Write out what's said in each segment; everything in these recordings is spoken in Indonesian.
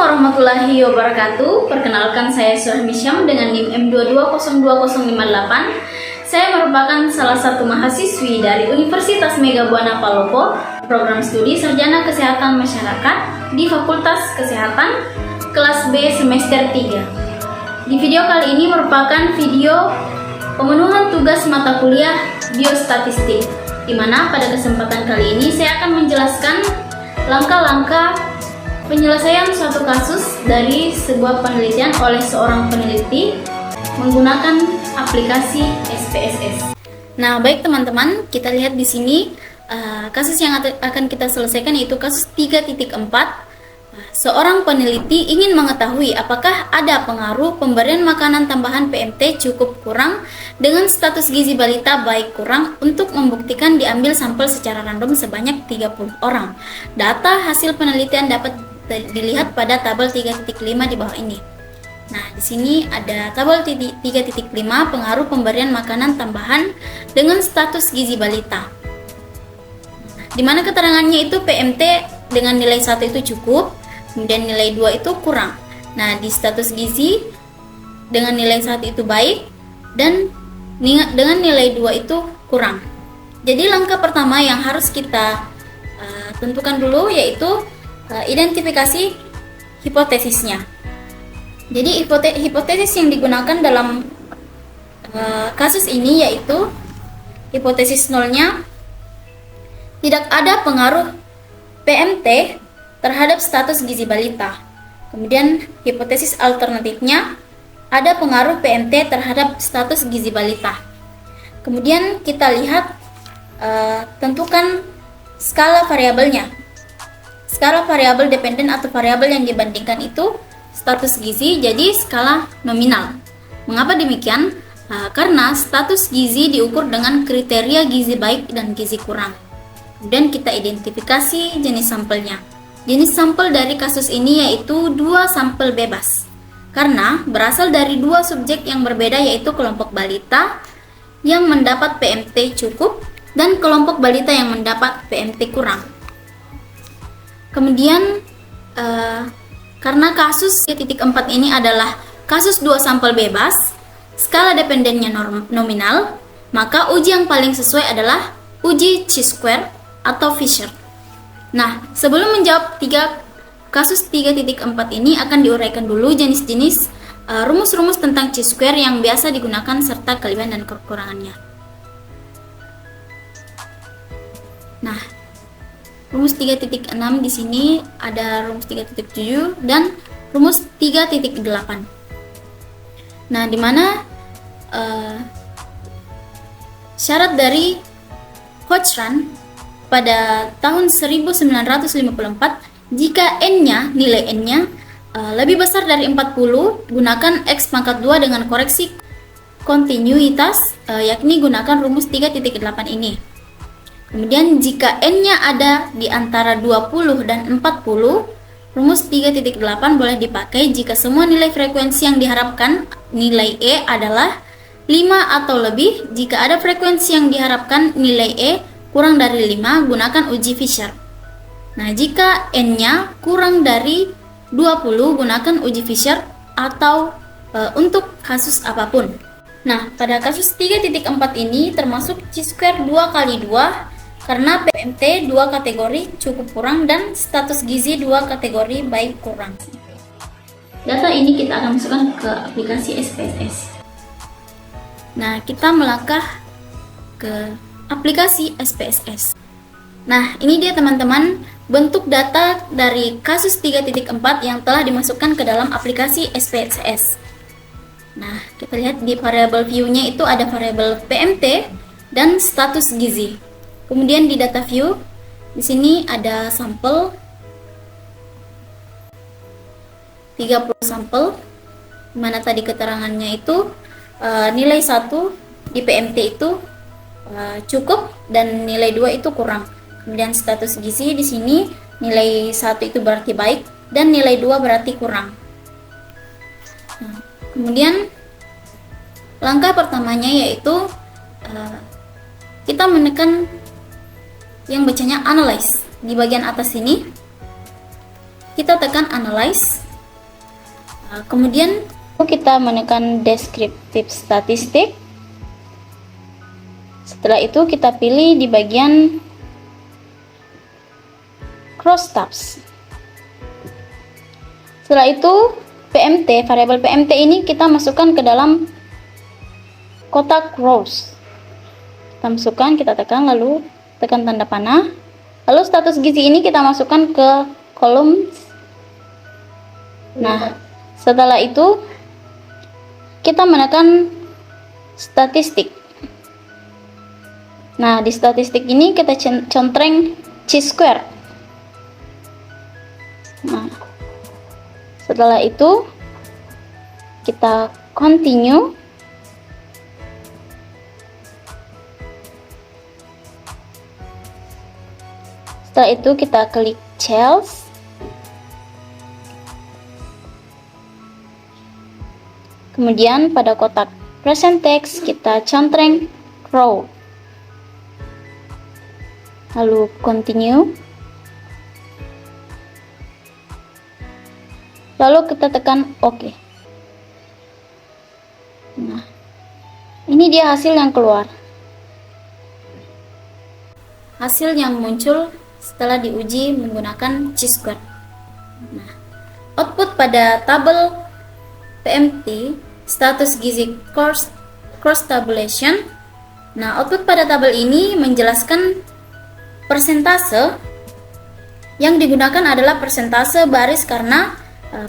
warahmatullahi wabarakatuh. Perkenalkan, saya Suhami Syam dengan NIM M22020058. Saya merupakan salah satu mahasiswi dari Universitas Mega Buana Palopo, program studi Sarjana Kesehatan Masyarakat di Fakultas Kesehatan, kelas B semester 3. Di video kali ini merupakan video pemenuhan tugas mata kuliah Biostatistik, di mana pada kesempatan kali ini saya akan menjelaskan langkah-langkah penyelesaian suatu kasus dari sebuah penelitian oleh seorang peneliti menggunakan aplikasi SPSS. Nah, baik teman-teman, kita lihat di sini kasus yang akan kita selesaikan yaitu kasus 3.4. Seorang peneliti ingin mengetahui apakah ada pengaruh pemberian makanan tambahan PMT cukup kurang dengan status gizi balita baik kurang untuk membuktikan diambil sampel secara random sebanyak 30 orang. Data hasil penelitian dapat dilihat pada tabel 3.5 di bawah ini. Nah, di sini ada tabel 3.5 pengaruh pemberian makanan tambahan dengan status gizi balita. Di mana keterangannya itu PMT dengan nilai 1 itu cukup, kemudian nilai 2 itu kurang. Nah, di status gizi dengan nilai 1 itu baik dan dengan nilai 2 itu kurang. Jadi langkah pertama yang harus kita tentukan dulu yaitu identifikasi hipotesisnya. Jadi hipotesis yang digunakan dalam kasus ini yaitu hipotesis nolnya tidak ada pengaruh PMT terhadap status gizi balita. Kemudian hipotesis alternatifnya ada pengaruh PMT terhadap status gizi balita. Kemudian kita lihat tentukan skala variabelnya. Skala variabel dependen atau variabel yang dibandingkan itu status gizi, jadi skala nominal. Mengapa demikian? Karena status gizi diukur dengan kriteria gizi baik dan gizi kurang. Kemudian kita identifikasi jenis sampelnya. Jenis sampel dari kasus ini yaitu 2 sampel bebas, karena berasal dari 2 subjek yang berbeda yaitu kelompok balita yang mendapat PMT cukup dan kelompok balita yang mendapat PMT kurang. Kemudian karena kasus 3.4 ini adalah kasus 2 sampel bebas, skala dependennya nominal, maka uji yang paling sesuai adalah uji chi-square atau Fisher. Nah, sebelum menjawab kasus 3.4 ini akan diuraikan dulu jenis-jenis rumus-rumus tentang chi-square yang biasa digunakan serta kelebihan dan kekurangannya. Nah, rumus 3.6 di sini ada rumus 3.7 dan rumus 3.8. Nah, di mana syarat dari Cochrane pada tahun 1954 jika nilai n-nya lebih besar dari 40, gunakan x pangkat 2 dengan koreksi kontinuitas, yakni gunakan rumus 3.8 ini. Kemudian jika n-nya ada di antara 20 dan 40, rumus 3.8 boleh dipakai jika semua nilai frekuensi yang diharapkan nilai E adalah 5 atau lebih. Jika ada frekuensi yang diharapkan nilai E kurang dari 5, gunakan uji Fisher. Nah, jika n-nya kurang dari 20, gunakan uji Fisher atau untuk kasus apapun. Nah, pada kasus 3.4 ini termasuk chi-square 2 kali 2 karena PMT 2 kategori cukup kurang dan status gizi 2 kategori baik kurang. Data ini kita akan masukkan ke aplikasi SPSS. Nah, kita melangkah ke aplikasi SPSS. Nah, ini dia teman-teman bentuk data dari kasus 3.4 yang telah dimasukkan ke dalam aplikasi SPSS. Nah, kita lihat di variabel view-nya itu ada variabel PMT dan status gizi. Kemudian di data view, di sini ada sampel 30 sampel, mana tadi keterangannya itu nilai 1 di PMT itu cukup dan nilai 2 itu kurang. Kemudian status gizi di sini nilai 1 itu berarti baik dan nilai 2 berarti kurang. Nah, kemudian langkah pertamanya yaitu kita menekan yang bacanya analyze. Di bagian atas ini kita tekan analyze. Kemudian kita menekan deskriptif statistik. Setelah itu kita pilih di bagian crosstabs. Setelah itu PMT, variabel PMT ini kita masukkan ke dalam kotak rows. Kita masukkan, kita tekan, lalu tekan tanda panah. Lalu status gizi ini kita masukkan ke kolom. Nah, setelah itu kita menekan statistik. Nah, di statistik ini kita contreng chi-square. Nah, setelah itu kita continue. Setelah itu kita klik cells. Kemudian pada kotak present text kita contreng row. Lalu continue. Lalu kita tekan OK. Nah, ini dia hasil yang keluar. Hasil yang muncul setelah diuji menggunakan chi-square. Nah, output pada tabel PMT status gizi cross tabulation. Nah, output pada tabel ini menjelaskan persentase. Yang digunakan adalah persentase baris karena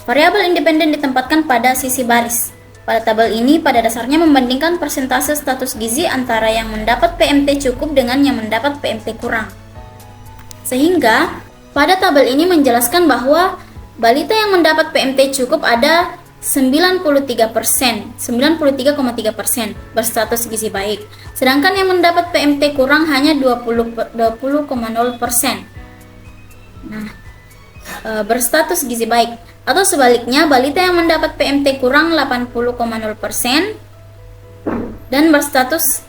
variabel independen ditempatkan pada sisi baris. Pada tabel ini pada dasarnya membandingkan persentase status gizi antara yang mendapat PMT cukup dengan yang mendapat PMT kurang. Sehingga pada tabel ini menjelaskan bahwa balita yang mendapat PMT cukup ada 93%, 93,3% berstatus gizi baik. Sedangkan yang mendapat PMT kurang hanya 20,0%. Nah, berstatus gizi baik. Atau sebaliknya, balita yang mendapat PMT kurang 80,0% dan berstatus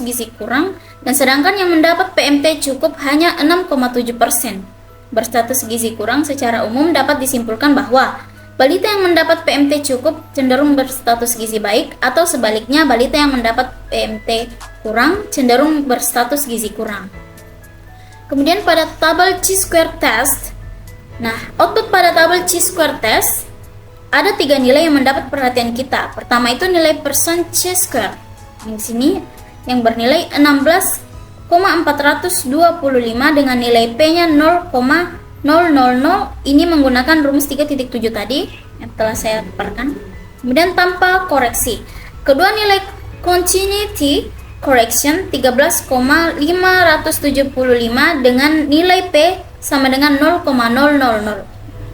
gizi kurang, dan sedangkan yang mendapat PMT cukup hanya 6,7%. Berstatus gizi kurang secara umum dapat disimpulkan bahwa balita yang mendapat PMT cukup cenderung berstatus gizi baik, atau sebaliknya balita yang mendapat PMT kurang cenderung berstatus gizi kurang. Kemudian pada tabel chi-square test, nah output pada tabel chi-square test ada 3 nilai yang mendapat perhatian kita. Pertama itu nilai percent chi-square. Di sini yang bernilai 16,425 dengan nilai P-nya 0,000. Ini menggunakan rumus 3.7 tadi yang telah saya paparkan. Kemudian tanpa koreksi. Kedua nilai continuity correction 13,575 dengan nilai P sama dengan 0,000.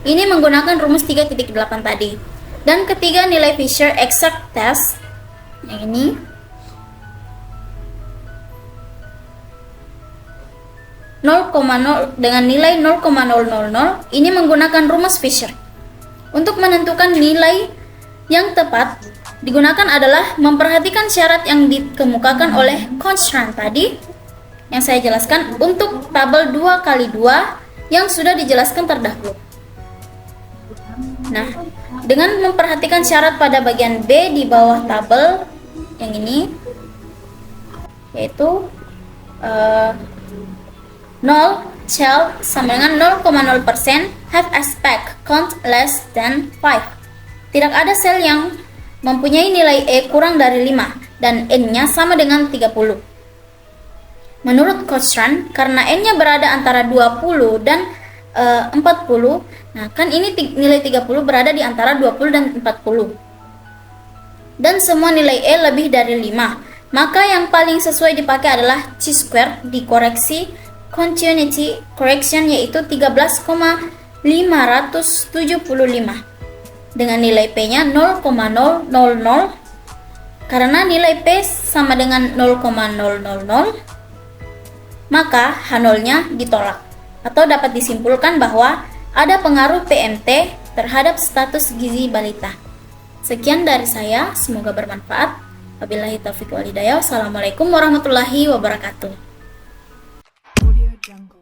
Ini menggunakan rumus 3.8 tadi. Dan ketiga nilai Fisher exact test yang ini dengan nilai 0,000. Ini menggunakan rumus Fisher. Untuk menentukan nilai yang tepat digunakan adalah memperhatikan syarat yang dikemukakan oleh constraint tadi yang saya jelaskan untuk tabel 2x2 yang sudah dijelaskan terdahulu. Nah, dengan memperhatikan syarat pada bagian B di bawah tabel yang ini, yaitu 0 shall sama dengan 0,0% have aspect count less than 5. Tidak ada sel yang mempunyai nilai E kurang dari 5 dan N-nya sama dengan 30. Menurut constraint, karena N-nya berada antara 20 dan 40, nah kan ini nilai 30 berada di antara 20 dan 40. Dan semua nilai E lebih dari 5. Maka yang paling sesuai dipakai adalah chi-square dikoreksi continuity correction, yaitu 13,575 dengan nilai P-nya 0,000. Karena nilai P sama dengan 0,000, maka H0-nya ditolak, atau dapat disimpulkan bahwa ada pengaruh PMT terhadap status gizi balita. Sekian dari saya, semoga bermanfaat. Wabillahi taufiq wal hidayah. Wassalamualaikum warahmatullahi wabarakatuh. Jungle.